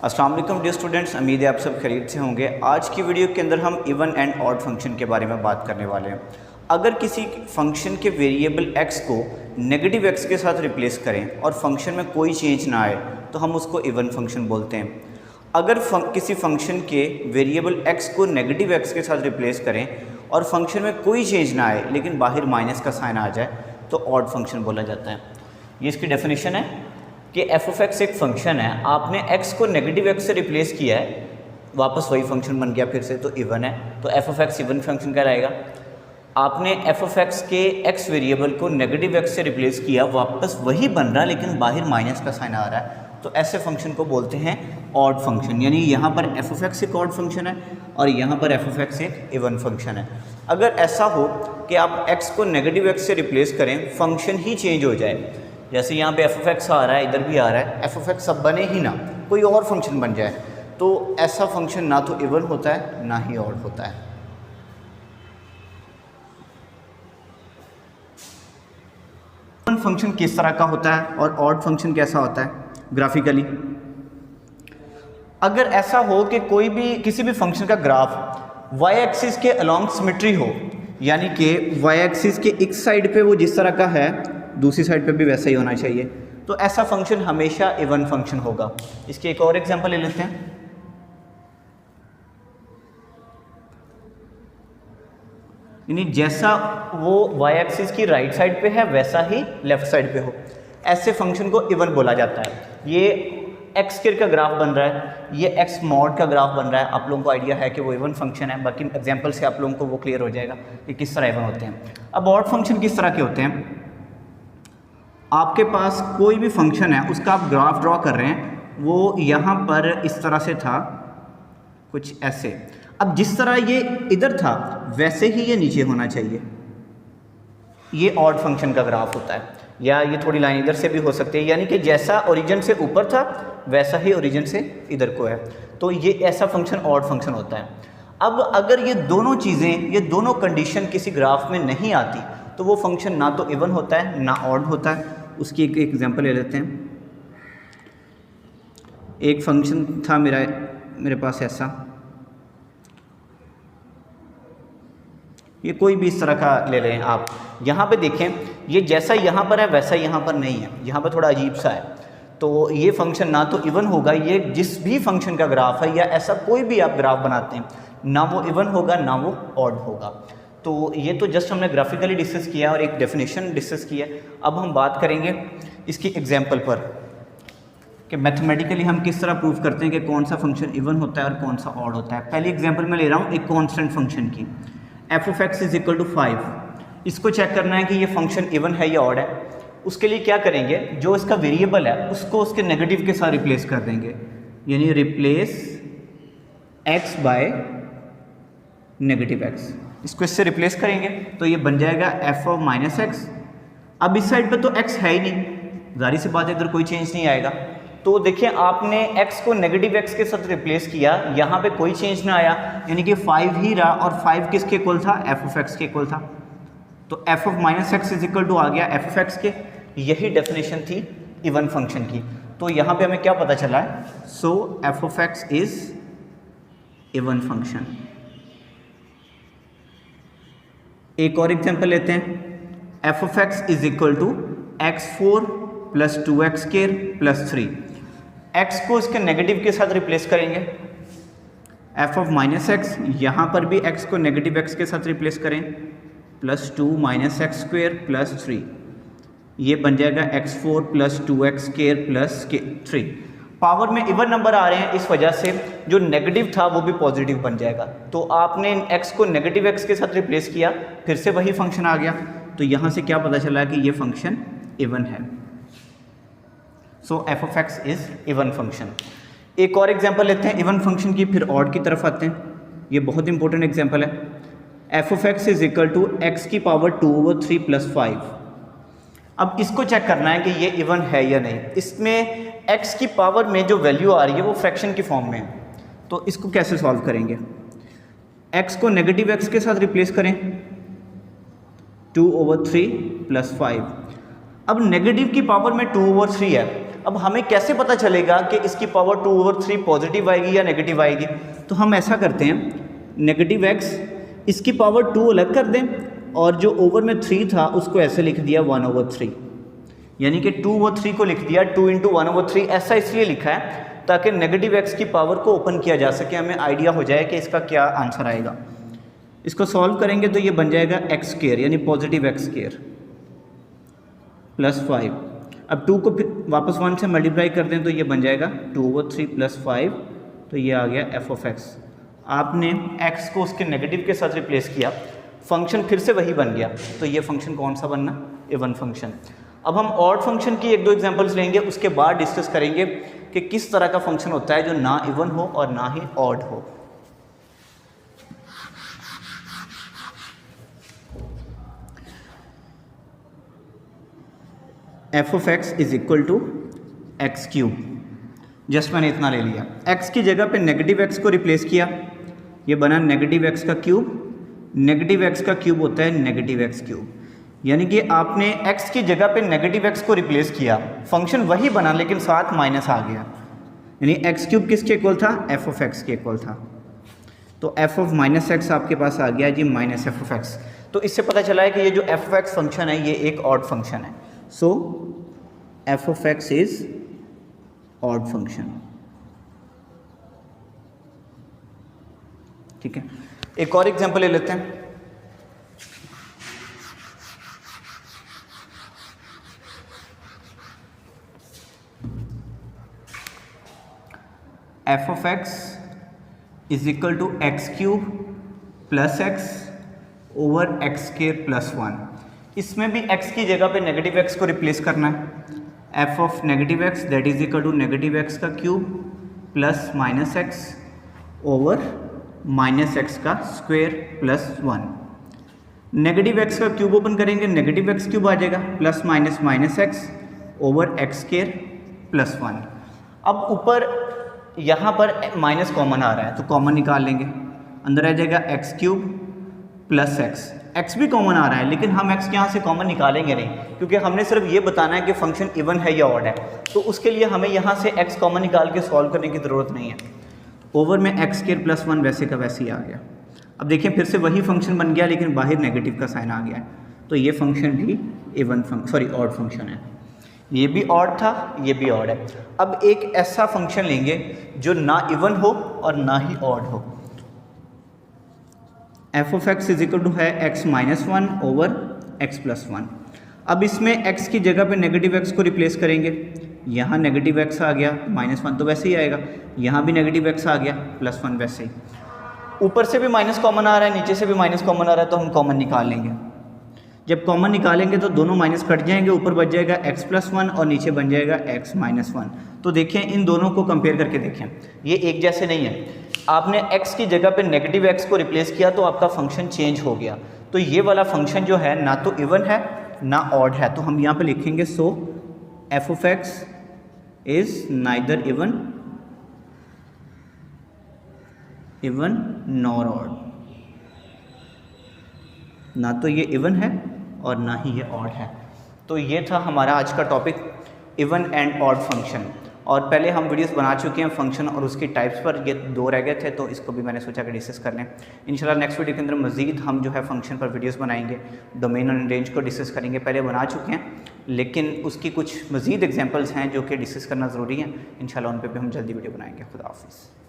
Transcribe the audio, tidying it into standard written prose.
अस्सलाम वालेकुम dear students, उम्मीद है आप सब खैरियत से होंगे। आज की वीडियो के अंदर हम इवन एंड ऑड फंक्शन के बारे में बात करने वाले हैं। अगर किसी फंक्शन के वेरिएबल x को नेगेटिव x के साथ रिप्लेस करें और फंक्शन में कोई चेंज ना आए तो हम उसको इवन फंक्शन बोलते हैं। अगर किसी फंक्शन के वेरिएबल x को नेगेटिव x के साथ रिप्लेस करें और फंक्शन में कोई चेंज ना आए लेकिन बाहर माइनस का साइन आ जाए तो ऑड फंक्शन बोला जाता है। ये इसकी डेफिनेशन है कि एफ ऑफ एक्स एक फंक्शन है, आपने x को नेगेटिव x से रिप्लेस किया है, वापस वही फंक्शन बन गया फिर से, तो इवन है, तो f of x even function कहलाएगा। आपने एफ ऑफ एक्स के x वेरिएबल को नेगेटिव x से रिप्लेस किया, वापस वही बन रहा है लेकिन बाहर माइनस का साइन आ रहा है, तो ऐसे फंक्शन को बोलते हैं ऑड फंक्शन। यानी यहाँ पर एफ ऑफ एक्स एक ऑड फंक्शन है और यहाँ पर एफ ऑफ एक्स एक इवन फंक्शन है। अगर ऐसा हो कि आप x को नेगेटिव x से रिप्लेस करें, फंक्शन ही चेंज हो जाए, जैसे यहाँ पे एफ ऑफ एक्स आ रहा है, इधर भी आ रहा है, एफ ऑफ एक्स अब बने ही ना, कोई और फंक्शन बन जाए, तो ऐसा फंक्शन ना तो इवन होता है ना ही ऑड होता है। इवन फंक्शन किस तरह का होता है और ऑड फंक्शन कैसा होता है ग्राफिकली। अगर ऐसा हो कि कोई भी किसी भी फंक्शन का ग्राफ वाई एक्सिस के अलोंग सिमेट्री हो, यानी कि वाई एक्सिस के एक साइड पे वो जिस तरह का है दूसरी साइड पे भी वैसा ही होना चाहिए, तो ऐसा फंक्शन हमेशा इवन फंक्शन होगा। इसके एक और एग्जांपल ले लेते हैं। यानी जैसा वो वाई एक्सिस की राइट साइड पे है वैसा ही लेफ्ट साइड पे हो, ऐसे फंक्शन को इवन बोला जाता है। ये एक्स स्क्वायर का ग्राफ बन रहा है, ये एक्स मॉड का ग्राफ बन रहा है, आप लोगों को आइडिया है कि वो इवन फंक्शन है, बाकी एग्जाम्पल से आप लोगों को वो क्लियर हो जाएगा कि किस तरह इवन होते हैं। अब ऑड फंक्शन किस तरह के होते हैं, आपके पास कोई भी फंक्शन है, उसका आप ग्राफ ड्रॉ कर रहे हैं, वो यहाँ पर इस तरह से था, कुछ ऐसे। अब जिस तरह ये इधर था वैसे ही ये नीचे होना चाहिए, ये ऑड फंक्शन का ग्राफ होता है। या ये थोड़ी लाइन इधर से भी हो सकती है, यानी कि जैसा ओरिजिन से ऊपर था वैसा ही ओरिजिन से इधर को है, तो ये ऐसा फंक्शन ऑड फंक्शन होता है। अब अगर ये दोनों चीज़ें, ये दोनों कंडीशन किसी ग्राफ में नहीं आती तो वो फंक्शन ना तो इवन होता है ना ऑड होता है। उसकी एक एग्जांपल ले लेते हैं। एक फंक्शन था मेरे पास ऐसा, ये कोई भी इस तरह का ले लें आप। यहाँ पे देखें, ये जैसा यहाँ पर है वैसा यहाँ पर नहीं है, यहाँ पर थोड़ा अजीब सा है, तो ये फंक्शन ना तो इवन होगा, ये जिस भी फंक्शन का ग्राफ है या ऐसा कोई भी आप ग्राफ बनाते हैं, ना वो इवन होगा ना वो ऑड होगा। तो ये तो जस्ट हमने ग्राफिकली डिस्कस किया और एक डेफिनेशन डिस्कस किया। अब हम बात करेंगे इसकी एग्जांपल पर कि मैथमेटिकली हम किस तरह प्रूव करते हैं कि कौन सा फंक्शन इवन होता है और कौन सा ऑड होता है। पहली एग्जांपल मैं ले रहा हूँ एक कांस्टेंट फंक्शन की, F of x is equal to 5। इसको चेक करना है कि ये फंक्शन इवन है या ऑड है। उसके लिए क्या करेंगे, जो इसका वेरिएबल है उसको उसके नेगेटिव के साथ रिप्लेस कर देंगे, यानी replace x by negative x. इसको इससे रिप्लेस करेंगे तो ये बन जाएगा एफ ऑफ माइनस एक्स। अब इस साइड पे तो एक्स है ही नहीं, जाहिर सी बात है इधर कोई चेंज नहीं आएगा। तो देखिए आपने एक्स को नेगेटिव एक्स के साथ रिप्लेस किया, यहाँ पे कोई चेंज ना आया, यानी कि 5 ही रहा, और 5 किसके इक्वल था, एफ ऑफ एक्स के इक्वल था। तो f of minus x is equal to आ गया एफ ऑफ एक्स के। यही डेफिनेशन थी इवन फंक्शन की। तो यहाँ पे हमें क्या पता चला है, so f of x is even function. एक और एग्जांपल लेते हैं, f of x is equal to x4 plus 2x square plus 3। X को इसके नेगेटिव के साथ रिप्लेस करेंगे, एफ ऑफ माइनस एक्स, यहाँ पर भी x को नेगेटिव x के साथ रिप्लेस करें, plus 2 minus x square plus 3, ये बन जाएगा x4 plus 2x square plus 3। Power में इवन नंबर आ रहे हैं, इस वजह से जो नेगेटिव था वो भी पॉजिटिव बन जाएगा। तो आपने x को नेगेटिव x के साथ रिप्लेस किया, फिर से वही फंक्शन आ गया, तो यहाँ से क्या पता चला कि ये फंक्शन इवन है। So f of x is even function. एक और एग्जांपल लेते हैं इवन फंक्शन की, फिर ऑड की तरफ आते हैं। ये बहुत इंपॉर्टेंट एग्जांपल है। F of x is equal to X की पावर 2/3 प्लस 5। अब इसको चेक करना है कि ये इवन है या नहीं। इसमें x की पावर में जो वैल्यू आ रही है वो फ्रैक्शन की फॉर्म में है, तो इसको कैसे सॉल्व करेंगे, x को नेगेटिव x के साथ रिप्लेस करें, 2/3 प्लस 5। अब नेगेटिव की पावर में 2/3 है, अब हमें कैसे पता चलेगा कि इसकी पावर 2/3 पॉजिटिव आएगी या नेगेटिव आएगी? तो हम ऐसा करते हैं, नेगेटिव एक्स इसकी पावर 2 अलग कर दें और जो ओवर में 3 था उसको ऐसे लिख दिया 1/3, यानी कि 2/3 को लिख दिया 2 × 1/3। ऐसा इसलिए लिखा है ताकि नेगेटिव एक्स की पावर को ओपन किया जा सके, हमें आइडिया हो जाए कि इसका क्या आंसर आएगा। इसको सॉल्व करेंगे तो ये बन जाएगा एक्स स्क्वायर यानी पॉजिटिव एक्स स्क्वायर प्लस 5। अब 2 को फिर वापस 1 से मल्टीप्लाई कर दें तो ये बन जाएगा 2/3 प्लस 5, तो ये आ गया एफ ऑफ एक्स। आपने एक्स को उसके नेगेटिव के साथ रिप्लेस किया, फंक्शन फिर से वही बन गया, तो ये फंक्शन कौन सा बनना? Even function. अब हम ऑड फंक्शन की 1-2 एग्जांपल्स लेंगे, उसके बाद डिस्कस करेंगे कि किस तरह का फंक्शन होता है जो ना इवन हो और ना ही ऑड हो। F of x is equal to x cube, just मैंने इतना ले लिया। एक्स की जगह पे नेगेटिव एक्स को रिप्लेस किया, ये बना नेगेटिव एक्स का क्यूब। नेगेटिव एक्स का क्यूब होता है नेगेटिव एक्स क्यूब, यानी कि आपने x की जगह पे नेगेटिव x को रिप्लेस किया, फंक्शन वही बना लेकिन साथ माइनस आ गया, यानी एक्स क्यूब किसके इक्वल था? एफ ऑफ एक्स के इक्वल था। तो एफ ऑफ माइनस एक्स आपके पास आ गया जी माइनस एफ ऑफ एक्स। तो इससे पता चला है कि ये जो एफ ऑफ एक्स फंक्शन है ये एक ऑड फंक्शन है। So f of x is odd function. ठीक है, एक और एग्जांपल ले लेते हैं। F of x is equal to x cube plus x over x square plus 1। इसमें भी x की जगह पे नेगेटिव x को रिप्लेस करना है। F of negative x that is equal to negative x का cube plus minus X over minus X का स्क्वायर प्लस 1। नेगेटिव x का क्यूब ओपन करेंगे, नेगेटिव x क्यूब आ जाएगा plus minus minus X over x square plus 1। अब ऊपर यहाँ पर माइनस कॉमन आ रहा है तो कॉमन निकाल लेंगे, अंदर आ जाएगा x cube plus x. X भी कॉमन आ रहा है लेकिन हम एक्स यहाँ से कॉमन निकालेंगे नहीं, क्योंकि हमने सिर्फ ये बताना है कि फंक्शन इवन है या ऑड है, तो उसके लिए हमें यहाँ से एक्स कॉमन निकाल के सॉल्व करने की ज़रूरत नहीं है। ओवर में एक्स स्क्वायर प्लस 1 वैसे का वैसे ही आ गया। अब देखिए फिर से वही फंक्शन बन गया लेकिन बाहर नेगेटिव का साइन आ गया है, तो ये फंक्शन भी ऑड फंक्शन है। ये भी ऑड था, ये भी ऑड है। अब एक ऐसा फंक्शन लेंगे जो ना इवन हो और ना ही ऑड हो। F of x is equal to है x minus 1 over x plus 1। अब इसमें एक्स की जगह पे नेगेटिव एक्स को रिप्लेस करेंगे, यहाँ नेगेटिव एक्स आ गया माइनस 1 तो वैसे ही आएगा, यहाँ भी नेगेटिव एक्स आ गया प्लस 1 वैसे ही। ऊपर से भी माइनस कॉमन आ रहा है, नीचे से भी माइनस कॉमन आ रहा है, तो हम कॉमन निकाल लेंगे। जब कॉमन निकालेंगे तो दोनों माइनस कट जाएंगे, ऊपर बच जाएगा x प्लस 1 और नीचे बन जाएगा x माइनस 1। तो देखें इन दोनों को कंपेयर करके देखें, ये एक जैसे नहीं है। आपने x की जगह पे नेगेटिव x को रिप्लेस किया तो आपका फंक्शन चेंज हो गया। तो ये वाला फंक्शन जो है ना तो इवन है ना ऑड है, तो हम यहाँ पे लिखेंगे so f of x is neither even nor odd. ना तो ये इवन है और ना ही ये ऑड है। तो ये था हमारा आज का topic even and odd function. और पहले हम वीडियोस बना चुके हैं फंक्शन और उसकी टाइप्स पर, ये 2 रह गए थे तो इसको भी मैंने सोचा कि डिस्कस कर लें। इंशाल्लाह नेक्स्ट वीडियो के अंदर मज़ीद हम जो है फंक्शन पर वीडियोस बनाएंगे, डोमेन और रेंज को डिस्कस करेंगे। पहले बना चुके हैं लेकिन उसकी कुछ मज़ीद एग्जांपल्स हैं जो कि डिस्कस करना ज़रूरी है। इंशाल्लाह उन पर भी हम जल्दी वीडियो बनाएंगे। खुदा हाफिज़।